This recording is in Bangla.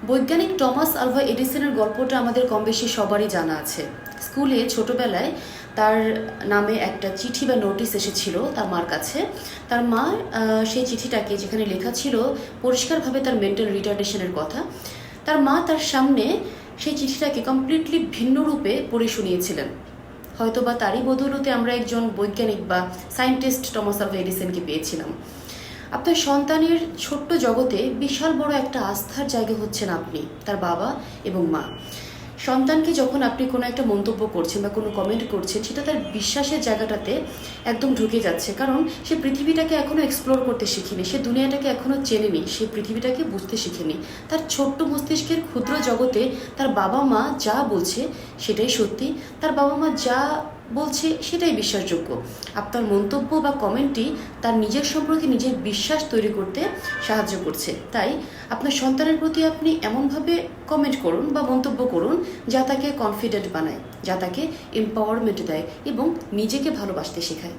বৈজ্ঞানিক টমাস আলভা এডিসনের গল্পটা আমাদের কম বেশি সবারই জানা আছে। স্কুলে ছোটবেলায় তার নামে একটা চিঠি বা নোটিশ এসেছিল তার মার কাছে। তার মা সেই চিঠিটাকে, যেখানে লেখা ছিল পরিষ্কারভাবে তার মেন্টাল রিটার্ডেশনের কথা, তার মা তার সামনে সেই চিঠিটাকে কমপ্লিটলি ভিন্ন রূপে পড়ে শুনিয়েছিলেন। হয়তোবা তারই বদৌলতে আমরা একজন বৈজ্ঞানিক বা সায়েন্টিস্ট টমাস আলভা এডিসনকে পেয়েছিলাম। আপনার সন্তানের ছোট্ট জগতে বিশাল বড় একটা আস্থার জায়গা হচ্ছেন আপনি, তার বাবা এবং মা। সন্তানকে যখন আপনি কোনো একটা মন্তব্য করছেন বা কোনো কমেন্ট করছেন, সেটা তার বিশ্বাসের জায়গাটাতে একদম ঢুকে যাচ্ছে, কারণ সে পৃথিবীটাকে এখনও এক্সপ্লোর করতে শিখেনি, সে দুনিয়াটাকে এখনও চেনেনি, সে পৃথিবীটাকে বুঝতে শিখেনি। তার ছোট্ট মস্তিষ্কের ক্ষুদ্র জগতে তার বাবা মা যা বলছে সেটাই সত্যি, তার বাবা মা যা বলছে সেটাই বিশ্বাসযোগ্য। আপনার মন্তব্য বা কমেন্টটি তার নিজের সম্পর্কে নিজের বিশ্বাস তৈরি করতে সাহায্য করছে। তাই আপনার সন্তানের প্রতি আপনি এমনভাবে কমেন্ট করুন বা মন্তব্য করুন যা তাকে কনফিডেন্ট বানায়, যা তাকে এম্পাওয়ারমেন্ট দেয় এবং নিজেকে ভালোবাসতে শেখায়।